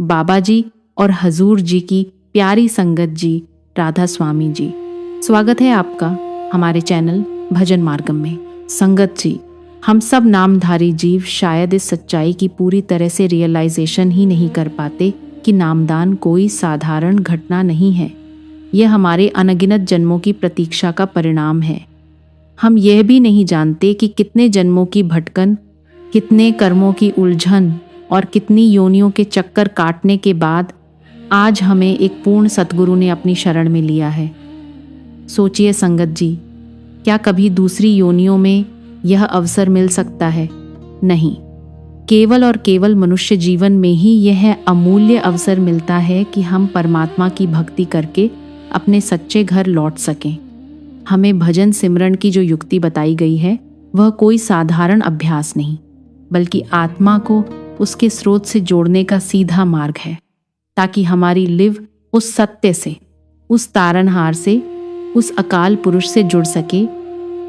बाबा जी और हजूर जी की प्यारी संगत जी, राधा स्वामी जी। स्वागत है आपका हमारे चैनल भजन मार्गम में। संगत जी, हम सब नामधारी जीव शायद इस सच्चाई की पूरी तरह से रियलाइजेशन ही नहीं कर पाते कि नामदान कोई साधारण घटना नहीं है। यह हमारे अनगिनत जन्मों की प्रतीक्षा का परिणाम है। हम यह भी नहीं जानते कि कितने जन्मों की भटकन, कितने कर्मों की उलझन और कितनी योनियों के चक्कर काटने के बाद आज हमें एक पूर्ण सतगुरु ने अपनी शरण में लिया है। सोचिए संगत जी, क्या कभी दूसरी योनियों में यह अवसर मिल सकता है? नहीं, केवल और केवल मनुष्य जीवन में ही यह अमूल्य अवसर मिलता है कि हम परमात्मा की भक्ति करके अपने सच्चे घर लौट सकें। हमें भजन सिमरन की जो युक्ति बताई गई है वह कोई साधारण अभ्यास नहीं, बल्कि आत्मा को उसके स्रोत से जोड़ने का सीधा मार्ग है, ताकि हमारी लिव उस सत्य से, उस तारनहार से, उस अकाल पुरुष से जुड़ सके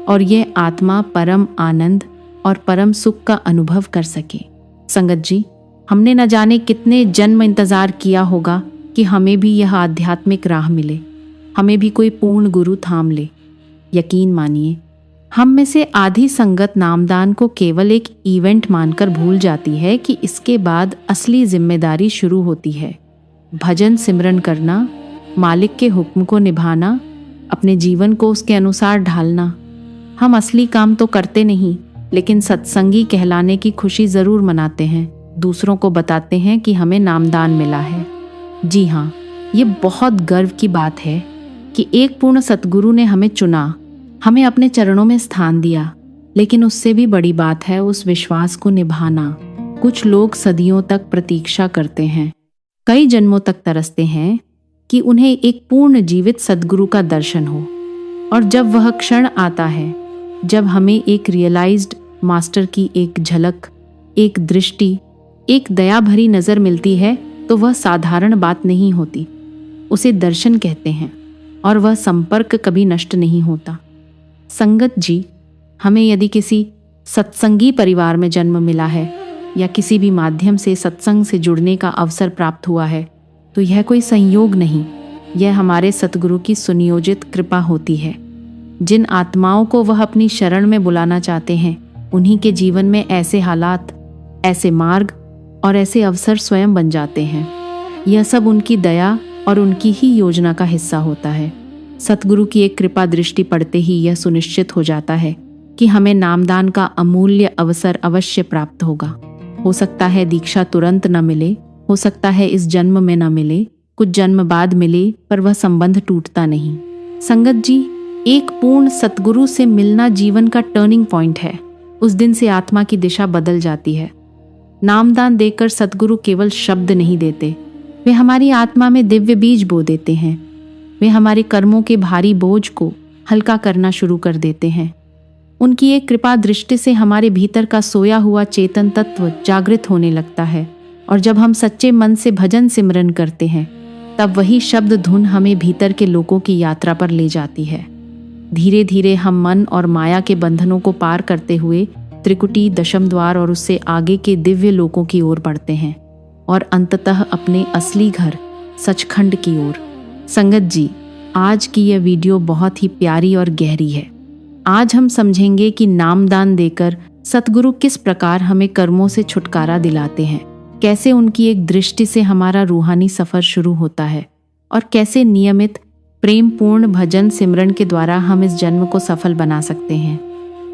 और यह आत्मा परम आनंद और परम सुख का अनुभव कर सके। संगत जी, हमने न जाने कितने जन्म इंतजार किया होगा कि हमें भी यह आध्यात्मिक राह मिले, हमें भी कोई पूर्ण गुरु थाम ले। यकीन मानिए, हम में से आधी संगत नामदान को केवल एक इवेंट मानकर भूल जाती है कि इसके बाद असली जिम्मेदारी शुरू होती है। भजन सिमरन करना, मालिक के हुक्म को निभाना, अपने जीवन को उसके अनुसार ढालना। हम असली काम तो करते नहीं, लेकिन सत्संगी कहलाने की खुशी जरूर मनाते हैं, दूसरों को बताते हैं कि हमें नामदान मिला है। जी हाँ, ये बहुत गर्व की बात है कि एक पूर्ण सतगुरु ने हमें चुना, हमें अपने चरणों में स्थान दिया। लेकिन उससे भी बड़ी बात है उस विश्वास को निभाना। कुछ लोग सदियों तक प्रतीक्षा करते हैं, कई जन्मों तक तरसते हैं कि उन्हें एक पूर्ण जीवित सद्गुरु का दर्शन हो। और जब वह क्षण आता है, जब हमें एक रियलाइज्ड मास्टर की एक झलक, एक दृष्टि, एक दया भरी नजर मिलती है, तो वह साधारण बात नहीं होती। उसे दर्शन कहते हैं और वह संपर्क कभी नष्ट नहीं होता। संगत जी, हमें यदि किसी सत्संगी परिवार में जन्म मिला है या किसी भी माध्यम से सत्संग से जुड़ने का अवसर प्राप्त हुआ है, तो यह कोई संयोग नहीं, यह हमारे सतगुरु की सुनियोजित कृपा होती है। जिन आत्माओं को वह अपनी शरण में बुलाना चाहते हैं, उन्हीं के जीवन में ऐसे हालात, ऐसे मार्ग और ऐसे अवसर स्वयं बन जाते हैं। यह सब उनकी दया और उनकी ही योजना का हिस्सा होता है। सतगुरु की एक कृपा दृष्टि पड़ते ही यह सुनिश्चित हो जाता है कि हमें नामदान का अमूल्य अवसर अवश्य प्राप्त होगा। हो सकता है दीक्षा तुरंत न मिले, हो सकता है इस जन्म में न मिले, कुछ जन्म बाद मिले, पर वह संबंध टूटता नहीं। संगत जी, एक पूर्ण सतगुरु से मिलना जीवन का टर्निंग पॉइंट है। उस दिन से आत्मा की दिशा बदल जाती है। नामदान देकर सतगुरु केवल शब्द नहीं देते, वे हमारी आत्मा में दिव्य बीज बो देते हैं। वे हमारे कर्मों के भारी बोझ को हल्का करना शुरू कर देते हैं। उनकी एक कृपा दृष्टि से हमारे भीतर का सोया हुआ चेतन तत्व जागृत होने लगता है, और जब हम सच्चे मन से भजन सिमरन करते हैं, तब वही शब्द धुन हमें भीतर के लोकों की यात्रा पर ले जाती है। धीरे धीरे हम मन और माया के बंधनों को पार करते हुए त्रिकुटी, दशम द्वार और उससे आगे के दिव्य लोकों की ओर बढ़ते हैं, और अंततः अपने असली घर सचखंड की ओर। संगत जी, आज की यह वीडियो बहुत ही प्यारी और गहरी है। आज हम समझेंगे कि नामदान देकर सतगुरु किस प्रकार हमें कर्मों से छुटकारा दिलाते हैं, कैसे उनकी एक दृष्टि से हमारा रूहानी सफर शुरू होता है, और कैसे नियमित प्रेम पूर्ण भजन सिमरन के द्वारा हम इस जन्म को सफल बना सकते हैं।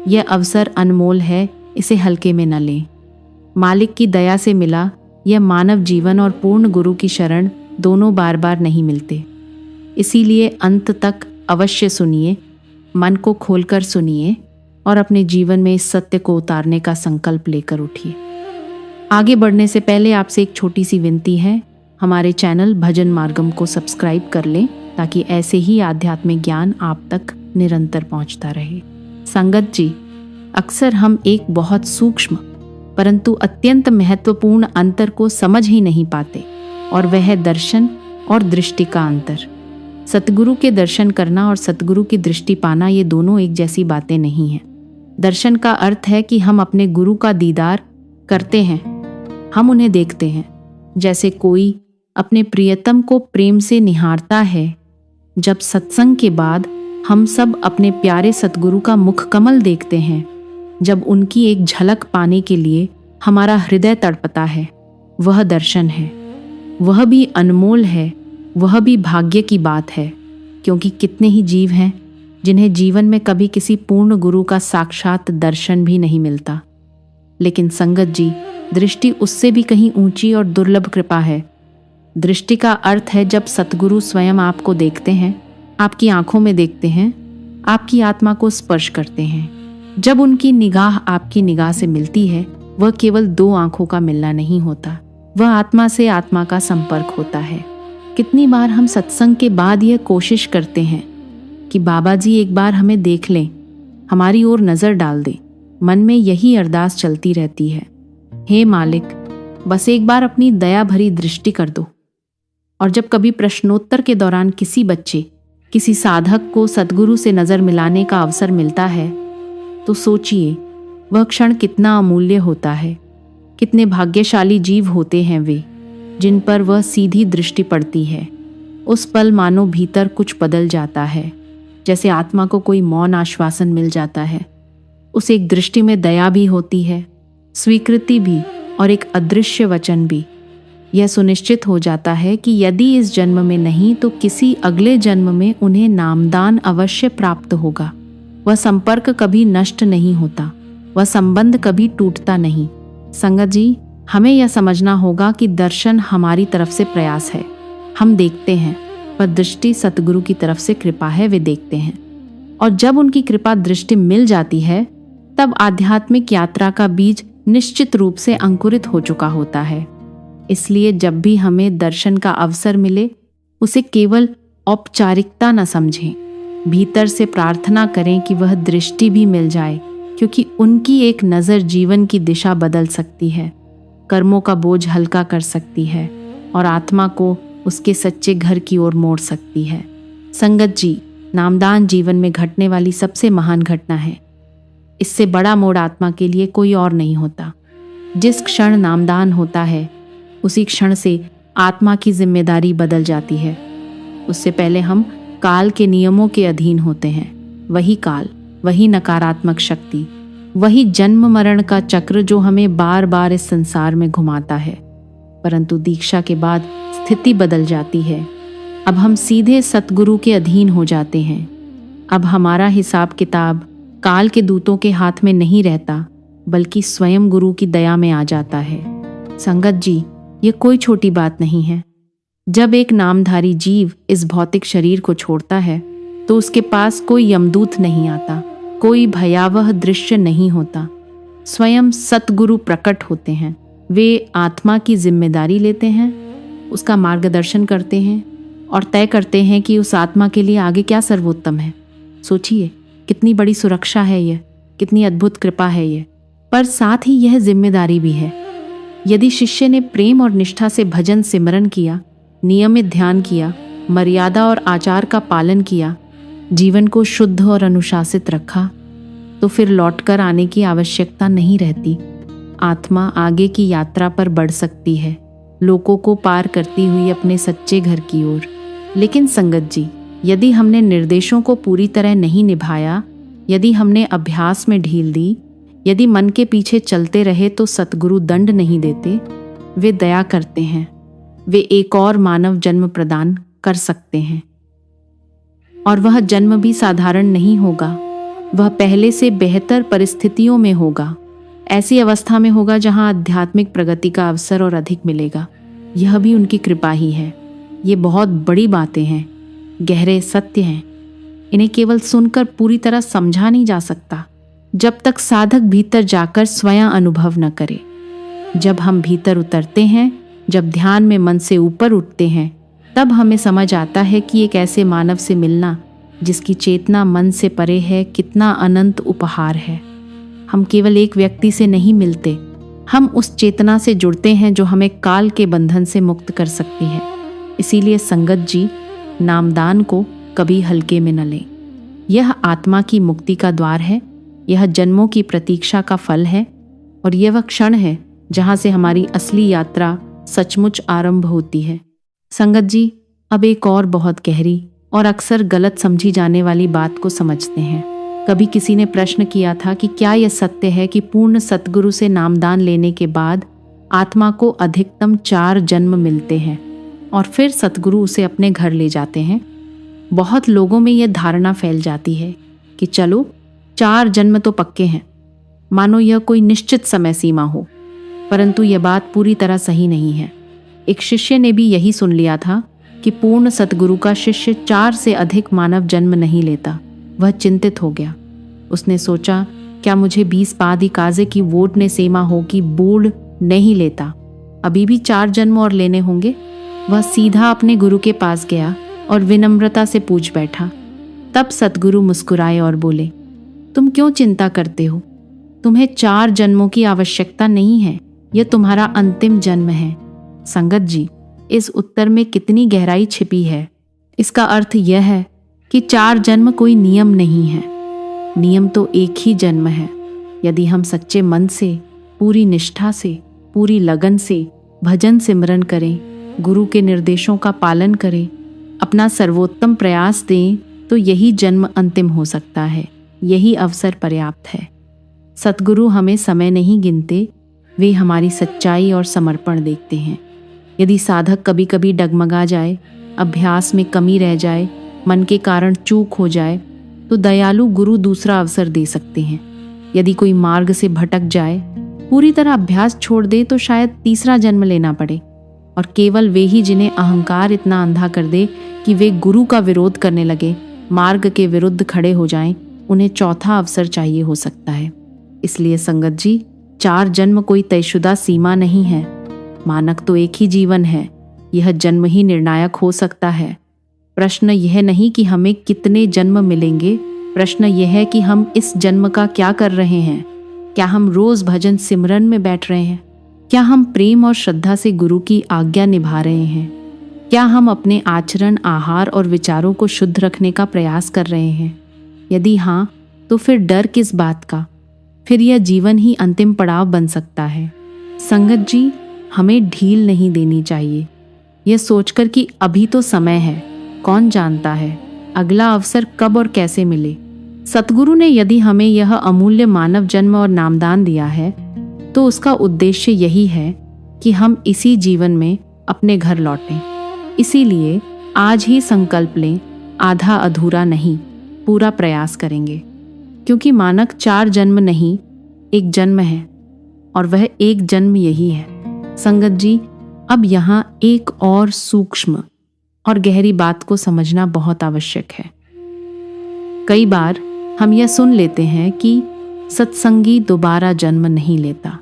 यह अवसर अनमोल है, इसे हल्के में न लें। मालिक की दया से मिला यह मानव जीवन और पूर्ण गुरु की शरण दोनों बार बार नहीं मिलते। इसीलिए अंत तक अवश्य सुनिए, मन को खोलकर सुनिए और अपने जीवन में इस सत्य को उतारने का संकल्प लेकर उठिए। आगे बढ़ने से पहले आपसे एक छोटी सी विनती है, हमारे चैनल भजन मार्गम को सब्सक्राइब कर लें, ताकि ऐसे ही आध्यात्मिक ज्ञान आप तक निरंतर पहुंचता रहे। संगत जी, अक्सर हम एक बहुत सूक्ष्म परंतु अत्यंत महत्वपूर्ण अंतर को समझ ही नहीं पाते, और वह है दर्शन और दृष्टि का अंतर। सतगुरु के दर्शन करना और सतगुरु की दृष्टि पाना, ये दोनों एक जैसी बातें नहीं हैं। दर्शन का अर्थ है कि हम अपने गुरु का दीदार करते हैं, हम उन्हें देखते हैं, जैसे कोई अपने प्रियतम को प्रेम से निहारता है। जब सत्संग के बाद हम सब अपने प्यारे सतगुरु का मुख कमल देखते हैं, जब उनकी एक झलक पाने के लिए हमारा हृदय तड़पता है, वह दर्शन है। वह भी अनमोल है, वह भी भाग्य की बात है, क्योंकि कितने ही जीव हैं जिन्हें जीवन में कभी किसी पूर्ण गुरु का साक्षात दर्शन भी नहीं मिलता। लेकिन संगत जी, दृष्टि उससे भी कहीं ऊंची और दुर्लभ कृपा है। दृष्टि का अर्थ है जब सतगुरु स्वयं आपको देखते हैं, आपकी आंखों में देखते हैं, आपकी आत्मा को स्पर्श करते हैं। जब उनकी निगाह आपकी निगाह से मिलती है, वह केवल दो आंखों का मिलना नहीं होता, वह आत्मा से आत्मा का संपर्क होता है। कितनी बार हम सत्संग के बाद यह कोशिश करते हैं कि बाबा जी एक बार हमें देख लें, हमारी ओर नजर डाल दें। मन में यही अरदास चलती रहती है, हे मालिक, बस एक बार अपनी दया भरी दृष्टि कर दो। और जब कभी प्रश्नोत्तर के दौरान किसी बच्चे, किसी साधक को सतगुरु से नजर मिलाने का अवसर मिलता है, तो सोचिए वह क्षण कितना अमूल्य होता है। कितने भाग्यशाली जीव होते हैं वे, जिन पर वह सीधी दृष्टि पड़ती है। उस पल मानो भीतर कुछ बदल जाता है, जैसे आत्मा को कोई मौन आश्वासन मिल जाता है। उस एक दृष्टि में दया भी होती है, स्वीकृति भी, और एक अदृश्य वचन भी। यह सुनिश्चित हो जाता है कि यदि इस जन्म में नहीं तो किसी अगले जन्म में उन्हें नामदान अवश्य प्राप्त होगा। वह संपर्क कभी नष्ट नहीं होता, वह संबंध कभी टूटता नहीं। संगत जी, हमें यह समझना होगा कि दर्शन हमारी तरफ से प्रयास है, हम देखते हैं, पर दृष्टि सतगुरु की तरफ से कृपा है, वे देखते हैं। और जब उनकी कृपा दृष्टि मिल जाती है, तब आध्यात्मिक यात्रा का बीज निश्चित रूप से अंकुरित हो चुका होता है। इसलिए जब भी हमें दर्शन का अवसर मिले, उसे केवल औपचारिकता न समझें, भीतर से प्रार्थना करें कि वह दृष्टि भी मिल जाए, क्योंकि उनकी एक नज़र जीवन की दिशा बदल सकती है, कर्मों का बोझ हल्का कर सकती है और आत्मा को उसके सच्चे घर की ओर मोड़ सकती है। संगत जी, नामदान जीवन में घटने वाली सबसे महान घटना है। इससे बड़ा मोड़ आत्मा के लिए कोई और नहीं होता। जिस क्षण नामदान होता है, उसी क्षण से आत्मा की जिम्मेदारी बदल जाती है। उससे पहले हम काल के नियमों के अधीन होते हैं। वही काल, वही नकारात्मक शक्ति, वही जन्म मरण का चक्र जो हमें बार बार इस संसार में घुमाता है। परंतु दीक्षा के बाद स्थिति बदल जाती है। अब हम सीधे सतगुरु के अधीन हो जाते हैं। अब हमारा हिसाब किताब काल के दूतों के हाथ में नहीं रहता, बल्कि स्वयं गुरु की दया में आ जाता है। संगत जी, ये कोई छोटी बात नहीं है। जब एक नामधारी जीव इस भौतिक शरीर को छोड़ता है, तो उसके पास कोई यमदूत नहीं आता, कोई भयावह दृश्य नहीं होता। स्वयं सतगुरु प्रकट होते हैं। वे आत्मा की जिम्मेदारी लेते हैं, उसका मार्गदर्शन करते हैं और तय करते हैं कि उस आत्मा के लिए आगे क्या सर्वोत्तम है। सोचिए, कितनी बड़ी सुरक्षा है यह, कितनी अद्भुत कृपा है यह। पर साथ ही यह जिम्मेदारी भी है। यदि शिष्य ने प्रेम और निष्ठा से भजन सिमरन किया, नियमित ध्यान किया, मर्यादा और आचार का पालन किया, जीवन को शुद्ध और अनुशासित रखा, तो फिर लौटकर आने की आवश्यकता नहीं रहती। आत्मा आगे की यात्रा पर बढ़ सकती है, लोकों को पार करती हुई अपने सच्चे घर की ओर। लेकिन संगत जी, यदि हमने निर्देशों को पूरी तरह नहीं निभाया, यदि हमने अभ्यास में ढील दी, यदि मन के पीछे चलते रहे, तो सतगुरु दंड नहीं देते, वे दया करते हैं। वे एक और मानव जन्म प्रदान कर सकते हैं, और वह जन्म भी साधारण नहीं होगा। वह पहले से बेहतर परिस्थितियों में होगा, ऐसी अवस्था में होगा जहां आध्यात्मिक प्रगति का अवसर और अधिक मिलेगा। यह भी उनकी कृपा ही है। ये बहुत बड़ी बातें हैं, गहरे सत्य हैं। इन्हें केवल सुनकर पूरी तरह समझा नहीं जा सकता, जब तक साधक भीतर जाकर स्वयं अनुभव न करे। जब हम भीतर उतरते हैं, जब ध्यान में मन से ऊपर उठते हैं, तब हमें समझ आता है कि एक ऐसे मानव से मिलना जिसकी चेतना मन से परे है, कितना अनंत उपहार है। हम केवल एक व्यक्ति से नहीं मिलते, हम उस चेतना से जुड़ते हैं जो हमें काल के बंधन से मुक्त कर सकती है। इसीलिए संगत जी, नामदान को कभी हल्के में न लें। यह आत्मा की मुक्ति का द्वार है, यह जन्मों की प्रतीक्षा का फल है, और यह वह क्षण है जहाँ से हमारी असली यात्रा सचमुच आरंभ होती है। संगत जी, अब एक और बहुत गहरी और अक्सर गलत समझी जाने वाली बात को समझते हैं। कभी किसी ने प्रश्न किया था कि क्या यह सत्य है कि पूर्ण सतगुरु से नामदान लेने के बाद आत्मा को अधिकतम 4 जन्म मिलते हैं और फिर सतगुरु उसे अपने घर ले जाते हैं। बहुत लोगों में यह धारणा फैल जाती है कि चलो 4 जन्म तो पक्के हैं, मानो यह कोई निश्चित समय सीमा हो। परंतु यह बात पूरी तरह सही नहीं है। एक शिष्य ने भी यही सुन लिया था कि पूर्ण सतगुरु का शिष्य 4 से अधिक मानव जन्म नहीं लेता। वह चिंतित हो गया। उसने सोचा, क्या मुझे 20 पादी काजे की वोट ने सेमा हो कि बूढ़ नहीं लेता, अभी भी 4 जन्म और लेने होंगे। वह सीधा अपने गुरु के पास गया और विनम्रता से पूछ बैठा। तब सतगुरु मुस्कुराए और बोले, तुम क्यों चिंता करते हो? तुम्हें 4 जन्मों की आवश्यकता नहीं है, यह तुम्हारा अंतिम जन्म है। संगत जी, इस उत्तर में कितनी गहराई छिपी है। इसका अर्थ यह है कि 4 जन्म कोई नियम नहीं है। नियम तो एक ही जन्म है। यदि हम सच्चे मन से, पूरी निष्ठा से, पूरी लगन से भजन सिमरन करें, गुरु के निर्देशों का पालन करें, अपना सर्वोत्तम प्रयास दें, तो यही जन्म अंतिम हो सकता है। यही अवसर पर्याप्त है। सतगुरु हमें समय नहीं गिनते, वे हमारी सच्चाई और समर्पण देखते हैं। यदि साधक कभी कभी डगमगा जाए, अभ्यास में कमी रह जाए, मन के कारण चूक हो जाए, तो दयालु गुरु दूसरा अवसर दे सकते हैं। यदि कोई मार्ग से भटक जाए, पूरी तरह अभ्यास छोड़ दे, तो शायद तीसरा जन्म लेना पड़े। और केवल वे ही जिन्हें अहंकार इतना अंधा कर दे कि वे गुरु का विरोध करने लगे, मार्ग के विरुद्ध खड़े हो जाएं, उन्हें चौथा अवसर चाहिए हो सकता है। इसलिए संगत जी, 4 जन्म कोई तयशुदा सीमा नहीं है। मानक तो एक ही जीवन है। यह जन्म ही निर्णायक हो सकता है। प्रश्न यह नहीं कि हमें कितने जन्म मिलेंगे, प्रश्न यह है कि हम इस जन्म का क्या कर रहे हैं। क्या हम रोज भजन सिमरन में बैठ रहे हैं? क्या हम प्रेम और श्रद्धा से गुरु की आज्ञा निभा रहे हैं? क्या हम अपने आचरण, आहार और विचारों को शुद्ध रखने का प्रयास कर रहे हैं? यदि हाँ, तो फिर डर किस बात का? फिर यह जीवन ही अंतिम पड़ाव बन सकता है। संगत जी, हमें ढील नहीं देनी चाहिए, यह सोचकर कि अभी तो समय है, कौन जानता है अगला अवसर कब और कैसे मिले। सतगुरु ने यदि हमें यह अमूल्य मानव जन्म और नामदान दिया है, तो उसका उद्देश्य यही है कि हम इसी जीवन में अपने घर लौटें। इसीलिए आज ही संकल्प लें, आधा अधूरा नहीं, पूरा प्रयास करेंगे। क्योंकि मानक 4 जन्म नहीं, एक जन्म है, और वह एक जन्म यही है। संगत जी, अब यहाँ एक और सूक्ष्म और गहरी बात को समझना बहुत आवश्यक है। कई बार हम यह सुन लेते हैं कि सत्संगी दोबारा जन्म नहीं लेता,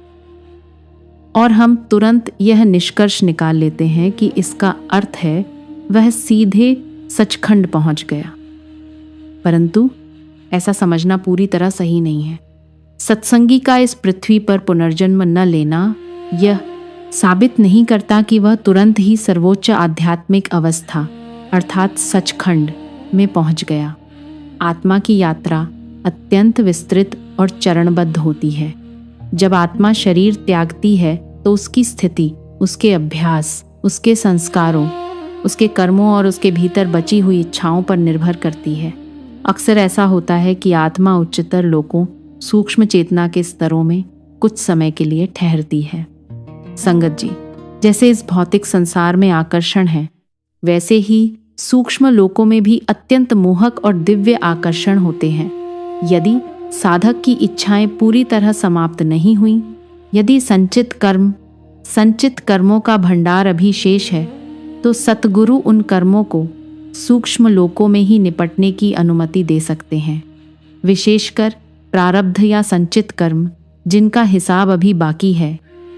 और हम तुरंत यह निष्कर्ष निकाल लेते हैं कि इसका अर्थ है वह सीधे सचखंड पहुंच गया। परंतु ऐसा समझना पूरी तरह सही नहीं है। सत्संगी का इस पृथ्वी पर पुनर्जन्म न लेना यह साबित नहीं करता कि वह तुरंत ही सर्वोच्च आध्यात्मिक अवस्था अर्थात सचखंड में पहुंच गया। आत्मा की यात्रा अत्यंत विस्तृत और चरणबद्ध होती है। जब आत्मा शरीर त्यागती है, तो उसकी स्थिति, उसके अभ्यास, उसके संस्कारों, उसके कर्मों और उसके भीतर बची हुई इच्छाओं पर निर्भर करती है। अक्सर ऐसा होता है कि आत्मा उच्चतर लोकों, सूक्ष्म चेतना के स्तरों में कुछ समय के लिए ठहरती है। संगत जी, जैसे इस भौतिक संसार में आकर्षण है, वैसे ही सूक्ष्म लोकों में भी अत्यंत मोहक और दिव्य आकर्षण होते हैं। यदि साधक की इच्छाएं पूरी तरह समाप्त नहीं हुई, यदि संचित कर्मों का भंडार अभी शेष है, तो सतगुरु उन कर्मों को सूक्ष्म लोकों में ही निपटने की अनुमति दे सकते हैं। विशेषकर प्रारब्ध या संचित कर्म जिनका हिसाब अभी बाकी है,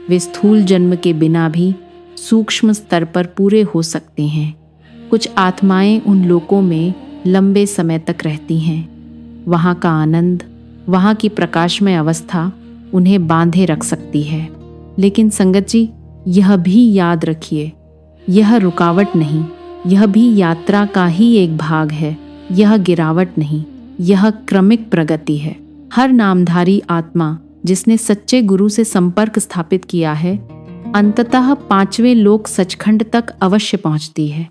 वे स्थूल जन्म के बिना भी सूक्ष्म स्तर पर पूरे हो सकते हैं। कुछ आत्माएं उन लोकों में लंबे समय तक रहती हैं। वहाँ का आनंद, वहाँ की प्रकाशमय अवस्था उन्हें बांधे रख सकती है। लेकिन संगत जी, यह भी याद रखिए, यह रुकावट नहीं, यह भी यात्रा का ही एक भाग है। यह गिरावट नहीं, यह क्रमिक प्रगति है। हर नामधारी आत्मा जिसने सच्चे गुरु से संपर्क स्थापित किया है, अंततः 5वें लोक सचखंड तक अवश्य पहुंचती है।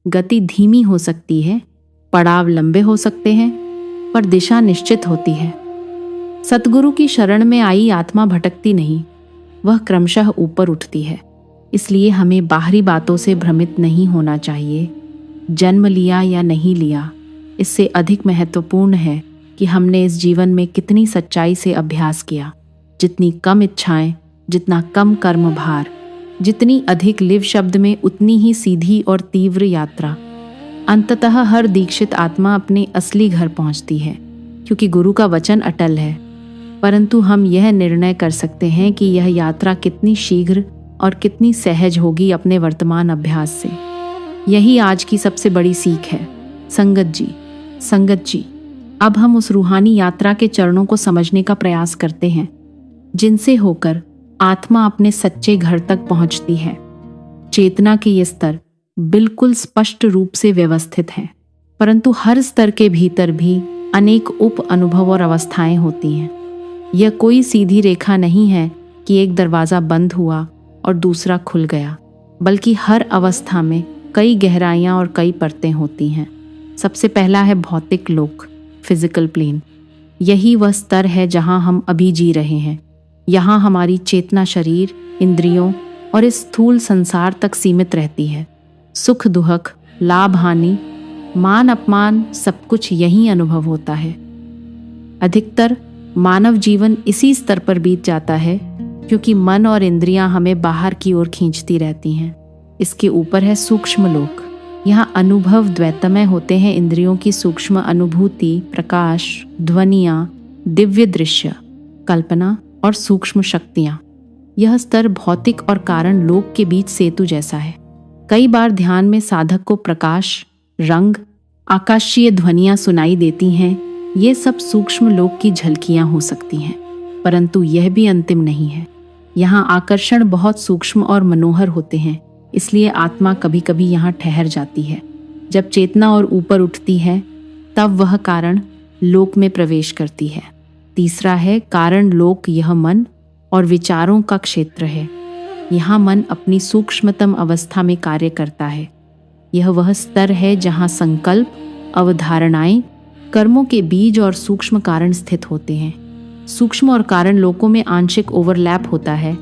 गति धीमी हो सकती है, पड़ाव लंबे हो सकते हैं, पर दिशा निश्चित होती है। सतगुरु की शरण में आई आत्मा भटकती नहीं, वह क्रमशः ऊपर उठती है। इसलिए हमें बाहरी बातों से भ्रमित नहीं होना चाहिए। जन्म लिया या नहीं लिया, इससे अधिक महत्वपूर्ण है कि हमने इस जीवन में कितनी सच्चाई से अभ्यास किया। जितनी कम इच्छाएं, जितना कम कर्म भार, जितनी अधिक लिव शब्द में उतनी ही सीधी और तीव्र यात्रा। अंततः हर दीक्षित आत्मा अपने असली घर पहुंचती है, क्योंकि गुरु का वचन अटल है। परंतु हम यह निर्णय कर सकते हैं कि यह यात्रा कितनी शीघ्र और कितनी सहज होगी अपने वर्तमान अभ्यास से। यही आज की सबसे बड़ी सीख है। संगत जी, अब हम उस रूहानी यात्रा के चरणों को समझने का प्रयास करते हैं, जिनसे होकर आत्मा अपने सच्चे घर तक पहुंचती है। चेतना के ये स्तर बिल्कुल स्पष्ट रूप से व्यवस्थित हैं, परंतु हर स्तर के भीतर भी अनेक उप अनुभव और अवस्थाएं होती हैं। यह कोई सीधी रेखा नहीं है कि एक दरवाजा बंद हुआ और दूसरा खुल गया, बल्कि हर अवस्था में कई गहराइयां और कई परतें होती हैं। सबसे पहला है भौतिक लोक, फिजिकल प्लेन। यही वह स्तर है जहां हम अभी जी रहे हैं। यहाँ हमारी चेतना शरीर, इंद्रियों और इस स्थूल संसार तक सीमित रहती है। सुख दुख, लाभ हानि, मान अपमान, सब कुछ यही अनुभव होता है। अधिकतर मानव जीवन इसी स्तर पर बीत जाता है, क्योंकि मन और इंद्रियां हमें बाहर की ओर खींचती रहती हैं। इसके ऊपर है सूक्ष्म लोक। यहाँ अनुभव द्वैतमय होते हैं। इंद्रियों की सूक्ष्म अनुभूति, प्रकाश, ध्वनियाँ, दिव्य दृश्य, कल्पना और सूक्ष्म शक्तियाँ। यह स्तर भौतिक और कारण लोक के बीच सेतु जैसा है। कई बार ध्यान में साधक को प्रकाश, रंग, आकाशीय ध्वनियाँ सुनाई देती हैं। ये सब सूक्ष्म लोक की झलकियाँ हो सकती हैं, परंतु यह भी अंतिम नहीं है। यहाँ आकर्षण बहुत सूक्ष्म और मनोहर होते हैं, इसलिए आत्मा कभी कभी यहाँ ठहर जाती है। जब चेतना और ऊपर उठती है, तब वह कारण लोक में प्रवेश करती है। तीसरा है कारण लोक। यह मन और विचारों का क्षेत्र है। यहाँ मन अपनी सूक्ष्मतम अवस्था में कार्य करता है। यह वह स्तर है जहाँ संकल्प, अवधारणाएं, कर्मों के बीज और सूक्ष्म कारण स्थित होते हैं। सूक्ष्म और कारण लोकों में आंशिक ओवरलैप होता है,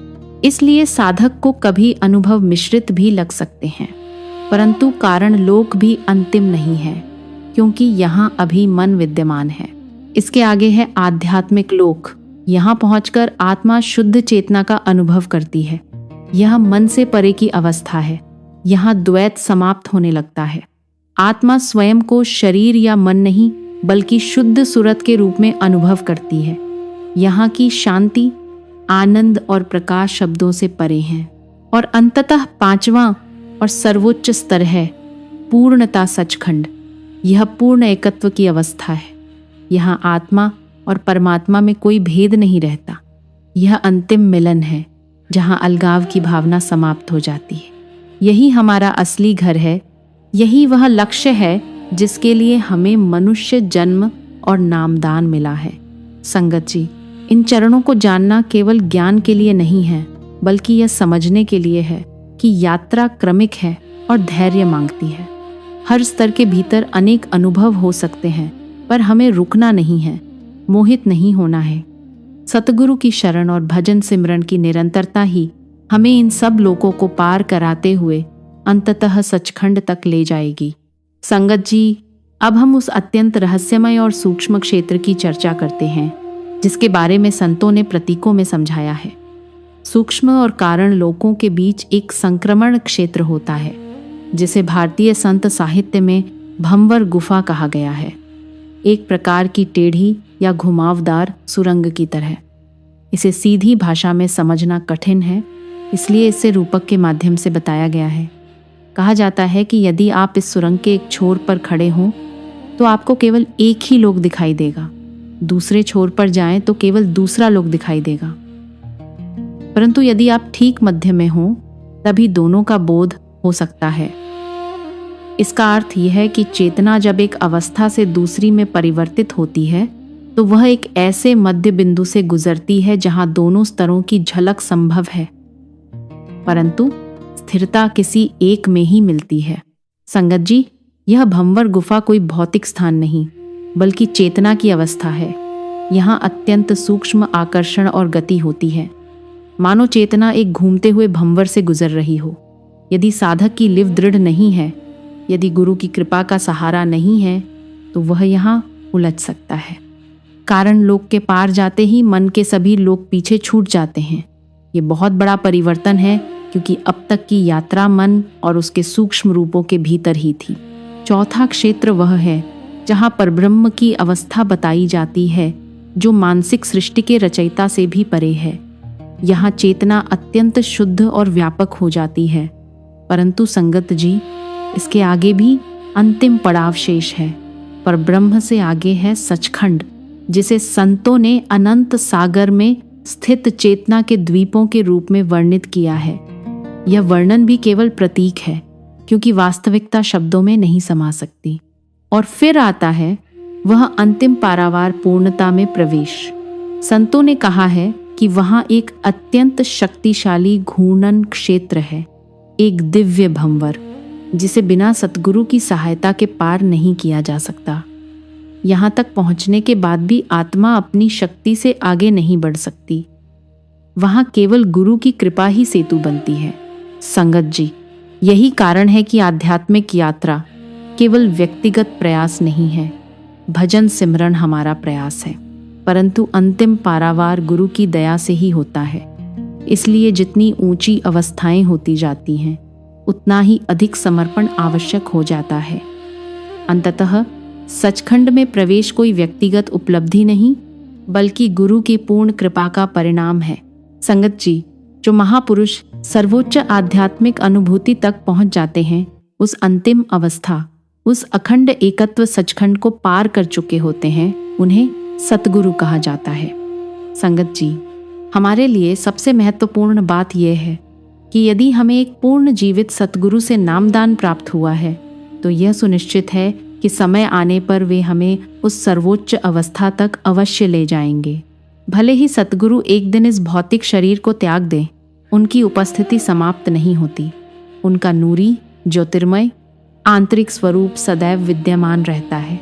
इसलिए साधक को कभी अनुभव मिश्रित भी लग सकते हैं। परंतु कारण लोक भी अंतिम नहीं है, क्योंकि यहाँ अभी मन विद्यमान है। इसके आगे है आध्यात्मिक लोक। यहाँ पहुंचकर आत्मा शुद्ध चेतना का अनुभव करती है। यह मन से परे की अवस्था है। यहाँ द्वैत समाप्त होने लगता है। आत्मा स्वयं को शरीर या मन नहीं, बल्कि शुद्ध सूरत के रूप में अनुभव करती है। यहाँ की शांति, आनंद और प्रकाश शब्दों से परे हैं। और अंततः 5वां और सर्वोच्च स्तर है पूर्णता सचखंड। यह पूर्ण एकत्व की अवस्था है। यहाँ आत्मा और परमात्मा में कोई भेद नहीं रहता। यह अंतिम मिलन है, जहाँ अलगाव की भावना समाप्त हो जाती है। यही हमारा असली घर है। यही वह लक्ष्य है जिसके लिए हमें मनुष्य जन्म और नामदान मिला है। संगत जी, इन चरणों को जानना केवल ज्ञान के लिए नहीं है, बल्कि यह समझने के लिए है कि यात्रा क्रमिक है और धैर्य मांगती है। हर स्तर के भीतर अनेक अनुभव हो सकते हैं, पर हमें रुकना नहीं है, मोहित नहीं होना है। सतगुरु की शरण और भजन सिमरन की निरंतरता ही हमें इन सब लोकों को पार कराते हुए अंततः सचखंड तक ले जाएगी। संगत जी, अब हम उस अत्यंत रहस्यमय और सूक्ष्म क्षेत्र की चर्चा करते हैं, जिसके बारे में संतों ने प्रतीकों में समझाया है। सूक्ष्म और कारण लोकों के बीच एक संक्रमण क्षेत्र होता है, जिसे भारतीय संत साहित्य में भंवर गुफा कहा गया है। एक प्रकार की टेढ़ी या घुमावदार सुरंग की तरह। इसे सीधी भाषा में समझना कठिन है, इसलिए इसे रूपक के माध्यम से बताया गया है। कहा जाता है कि यदि आप इस सुरंग के एक छोर पर खड़े हों तो आपको केवल एक ही लोक दिखाई देगा, दूसरे छोर पर जाएं तो केवल दूसरा लोक दिखाई देगा। परंतु यदि आप ठीक मध्य में हों तभी दोनों का बोध हो सकता है। इसका अर्थ यह है कि चेतना जब एक अवस्था से दूसरी में परिवर्तित होती है तो वह एक ऐसे मध्य बिंदु से गुजरती है जहां दोनों स्तरों की झलक संभव है। परंतु स्थिरता किसी एक में ही मिलती है। संगत जी, यह भंवर गुफा कोई भौतिक स्थान नहीं, बल्कि चेतना की अवस्था है। यहाँ अत्यंत सूक्ष्म आकर्षण और गति होती है, मानो चेतना एक घूमते हुए भंवर से गुजर रही हो। यदि साधक की लिव दृढ़ नहीं है, यदि गुरु की कृपा का सहारा नहीं है, तो वह यहाँ उलझ सकता है। कारण लोक के पार जाते ही मन के सभी लोग पीछे छूट जाते हैं। ये बहुत बड़ा परिवर्तन है, क्योंकि अब तक की यात्रा मन और उसके सूक्ष्म रूपों के भीतर ही थी। चौथा क्षेत्र वह है जहाँ परब्रह्म की अवस्था बताई जाती है, जो मानसिक सृष्टि के रचयिता से भी परे है। यहाँ चेतना अत्यंत शुद्ध और व्यापक हो जाती है। परंतु संगत जी, इसके आगे भी अंतिम पड़ाव शेष है। परब्रह्म से आगे है सचखंड, जिसे संतों ने अनंत सागर में स्थित चेतना के द्वीपों के रूप में वर्णित किया है। यह वर्णन भी केवल प्रतीक है, क्योंकि वास्तविकता शब्दों में नहीं समा सकती। और फिर आता है वह अंतिम पारावार पूर्णता में प्रवेश। संतों ने कहा है कि वहां एक अत्यंत शक्तिशाली घूर्णन क्षेत्र है, एक दिव्य भंवर, जिसे बिना सतगुरु की सहायता के पार नहीं किया जा सकता। यहाँ तक पहुँचने के बाद भी आत्मा अपनी शक्ति से आगे नहीं बढ़ सकती। वहाँ केवल गुरु की कृपा ही सेतु बनती है। संगत जी, यही कारण है कि आध्यात्मिक यात्रा केवल व्यक्तिगत प्रयास नहीं है, भजन सिमरन हमारा प्रयास है, परंतु अंतिम पारावार गुरु की दया से ही होता है। इसलिए जितनी ऊंची अवस्थाएं होती जाती हैं, उतना ही अधिक समर्पण आवश्यक हो जाता है। अंततः सचखंड में प्रवेश कोई व्यक्तिगत उपलब्धि नहीं, बल्कि गुरु की पूर्ण कृपा का परिणाम है। संगत जी, जो महापुरुष सर्वोच्च आध्यात्मिक अनुभूति तक पहुंच जाते हैं, उस अंतिम अवस्था, उस अखंड एकत्व सचखंड को पार कर चुके होते हैं, उन्हें सतगुरु कहा जाता है। संगत जी, हमारे लिए सबसे महत्वपूर्ण बात यह है कि यदि हमें एक पूर्ण जीवित सतगुरु से नामदान प्राप्त हुआ है, तो यह सुनिश्चित है कि समय आने पर वे हमें उस सर्वोच्च अवस्था तक अवश्य ले जाएंगे। भले ही सतगुरु एक दिन इस भौतिक शरीर को त्याग दें, उनकी उपस्थिति समाप्त नहीं होती। उनका नूरी, ज्योतिर्मय आंतरिक स्वरूप सदैव विद्यमान रहता है।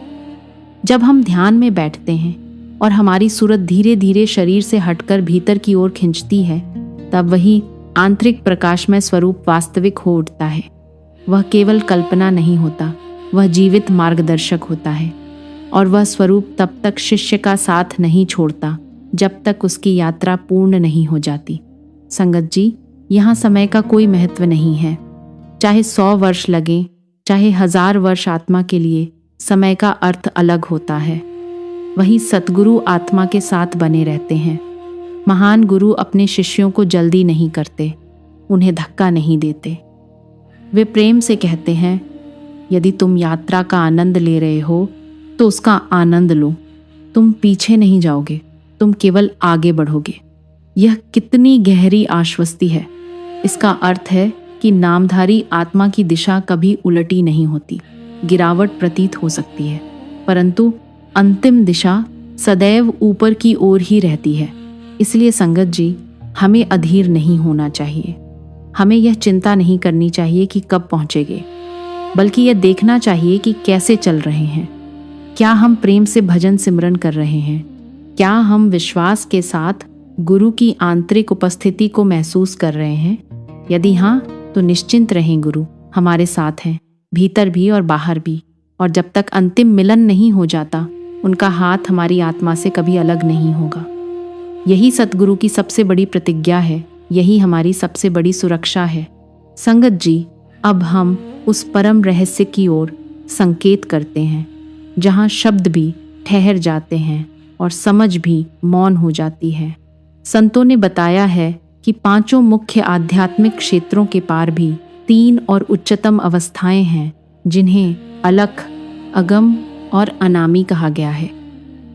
जब हम ध्यान में बैठते हैं और हमारी सूरत धीरे धीरे शरीर से हटकर भीतर की ओर खिंचती है, तब वही आंतरिक प्रकाशमय स्वरूप वास्तविक हो उठता है। वह केवल कल्पना नहीं होता, वह जीवित मार्गदर्शक होता है। और वह स्वरूप तब तक शिष्य का साथ नहीं छोड़ता जब तक उसकी यात्रा पूर्ण नहीं हो जाती। संगत जी, यहाँ समय का कोई महत्व नहीं है। चाहे 100 वर्ष लगे, चाहे 1000 वर्ष, आत्मा के लिए समय का अर्थ अलग होता है। वही सतगुरु आत्मा के साथ बने रहते हैं। महान गुरु अपने शिष्यों को जल्दी नहीं करते, उन्हें धक्का नहीं देते। वे प्रेम से कहते हैं, यदि तुम यात्रा का आनंद ले रहे हो तो उसका आनंद लो। तुम पीछे नहीं जाओगे, तुम केवल आगे बढ़ोगे। यह कितनी गहरी आश्वस्ति है। इसका अर्थ है कि नामधारी आत्मा की दिशा कभी उलटी नहीं होती। गिरावट प्रतीत हो सकती है, परंतु अंतिम दिशा सदैव ऊपर की ओर ही रहती है। इसलिए संगत जी, हमें अधीर नहीं होना चाहिए। हमें यह चिंता नहीं करनी चाहिए कि कब पहुंचेंगे, बल्कि यह देखना चाहिए कि कैसे चल रहे हैं। क्या हम प्रेम से भजन सिमरन कर रहे हैं? क्या हम विश्वास के साथ गुरु की आंतरिक उपस्थिति को महसूस कर रहे हैं? यदि हाँ, तो निश्चिंत रहें, गुरु हमारे साथ हैं, भीतर भी और बाहर भी। और जब तक अंतिम मिलन नहीं हो जाता, उनका हाथ हमारी आत्मा से कभी अलग नहीं होगा। यही सतगुरु की सबसे बड़ी प्रतिज्ञा है, यही हमारी सबसे बड़ी सुरक्षा है। संगत जी, अब हम उस परम रहस्य की ओर संकेत करते हैं, जहाँ शब्द भी ठहर जाते हैं और समझ भी मौन हो जाती है। संतों ने बताया है कि 5 मुख्य आध्यात्मिक क्षेत्रों के पार भी 3 और उच्चतम अवस्थाएं हैं, जिन्हें अलख, अगम और अनामी कहा गया है।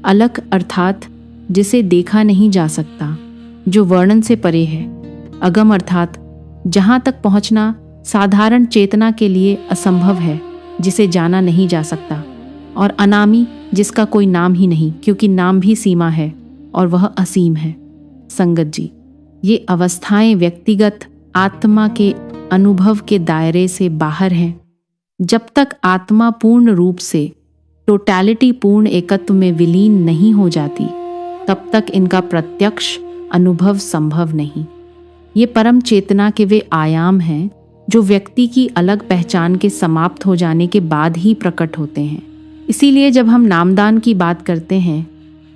अलख अर्थात जिसे देखा नहीं जा सकता, जो वर्णन से परे है। अगम अर्थात जहाँ तक पहुँचना साधारण चेतना के लिए असंभव है, जिसे जाना नहीं जा सकता। और अनामी, जिसका कोई नाम ही नहीं, क्योंकि नाम भी सीमा है और वह असीम है। संगत जी, ये अवस्थाएं व्यक्तिगत आत्मा के अनुभव के दायरे से बाहर हैं। जब तक आत्मा पूर्ण रूप से टोटैलिटी पूर्ण एकत्व में विलीन नहीं हो जाती, तब तक इनका प्रत्यक्ष अनुभव संभव नहीं। ये परम चेतना के वे आयाम हैं जो व्यक्ति की अलग पहचान के समाप्त हो जाने के बाद ही प्रकट होते हैं। इसीलिए जब हम नामदान की बात करते हैं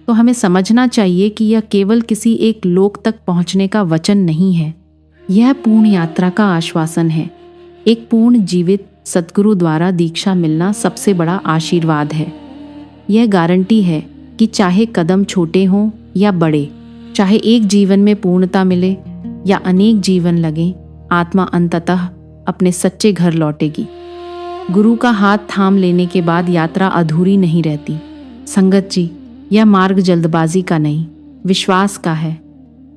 तो हमें समझना चाहिए कि यह केवल किसी एक लोक तक पहुंचने का वचन नहीं है। यह पूर्ण यात्रा का आश्वासन है। एक पूर्ण जीवित सद्गुरु द्वारा दीक्षा मिलना सबसे बड़ा आशीर्वाद है। यह गारंटी है कि चाहे कदम छोटे हों या बड़े, चाहे एक जीवन में पूर्णता मिले या अनेक जीवन लगें, आत्मा अंततः अपने सच्चे घर लौटेगी। गुरु का हाथ थाम लेने के बाद यात्रा अधूरी नहीं रहती। संगत जी, यह मार्ग जल्दबाजी का नहीं, विश्वास का है।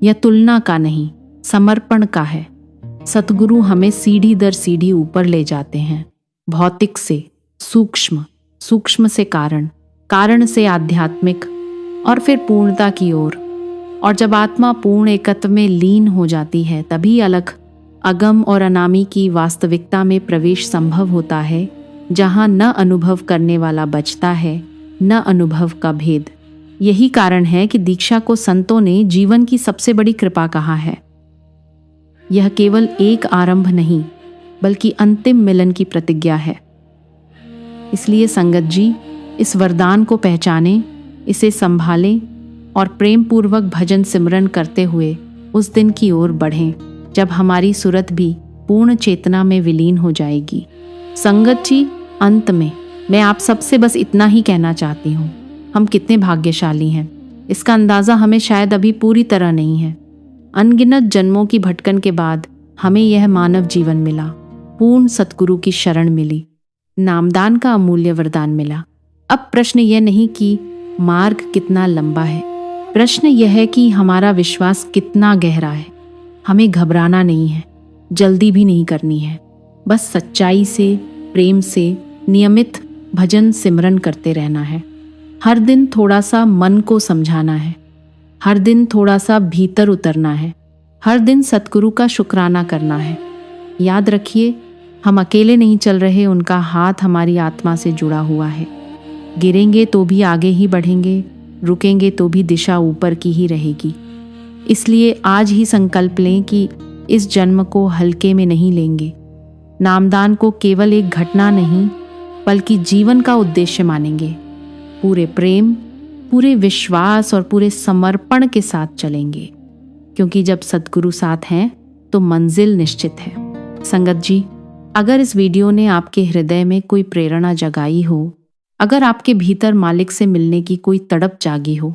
यह तुलना का नहीं, समर्पण का है। सतगुरु हमें सीढ़ी दर सीढ़ी ऊपर ले जाते हैं, भौतिक से सूक्ष्म, सूक्ष्म से कारण, कारण से आध्यात्मिक और फिर पूर्णता की ओर। और जब आत्मा पूर्ण एकत्व में लीन हो जाती है, तभी अलख, अगम और अनामी की वास्तविकता में प्रवेश संभव होता है, जहाँ न अनुभव करने वाला बचता है, न अनुभव का भेद। यही कारण है कि दीक्षा को संतों ने जीवन की सबसे बड़ी कृपा कहा है। यह केवल एक आरंभ नहीं, बल्कि अंतिम मिलन की प्रतिज्ञा है। इसलिए संगत जी, इस वरदान को पहचानें, इसे संभालें और प्रेम पूर्वक भजन सिमरन करते हुए उस दिन की ओर बढ़ें जब हमारी सुरत भी पूर्ण चेतना में विलीन हो जाएगी। संगत जी, अंत में मैं आप सबसे बस इतना ही कहना चाहती हूँ, हम कितने भाग्यशाली हैं। इसका अंदाज़ा हमें शायद अभी पूरी तरह नहीं है। अनगिनत जन्मों की भटकन के बाद हमें यह मानव जीवन मिला, पूर्ण सतगुरु की शरण मिली, नामदान का अमूल्य वरदान मिला। अब प्रश्न यह नहीं कि मार्ग कितना लंबा है, प्रश्न यह है कि हमारा विश्वास कितना गहरा है। हमें घबराना नहीं है, जल्दी भी नहीं करनी है। बस सच्चाई से, प्रेम से नियमित भजन सिमरन करते रहना है। हर दिन थोड़ा सा मन को समझाना है, हर दिन थोड़ा सा भीतर उतरना है, हर दिन सतगुरु का शुक्राना करना है। याद रखिए, हम अकेले नहीं चल रहे, उनका हाथ हमारी आत्मा से जुड़ा हुआ है। गिरेंगे तो भी आगे ही बढ़ेंगे, रुकेंगे तो भी दिशा ऊपर की ही रहेगी। इसलिए आज ही संकल्प लें कि इस जन्म को हल्के में नहीं लेंगे। नामदान को केवल एक घटना नहीं, बल्कि जीवन का उद्देश्य मानेंगे। पूरे प्रेम, पूरे विश्वास और पूरे समर्पण के साथ चलेंगे, क्योंकि जब सद्गुरु साथ हैं तो मंजिल निश्चित है। संगत जी, अगर इस वीडियो ने आपके हृदय में कोई प्रेरणा जगाई हो, अगर आपके भीतर मालिक से मिलने की कोई तड़प जागी हो,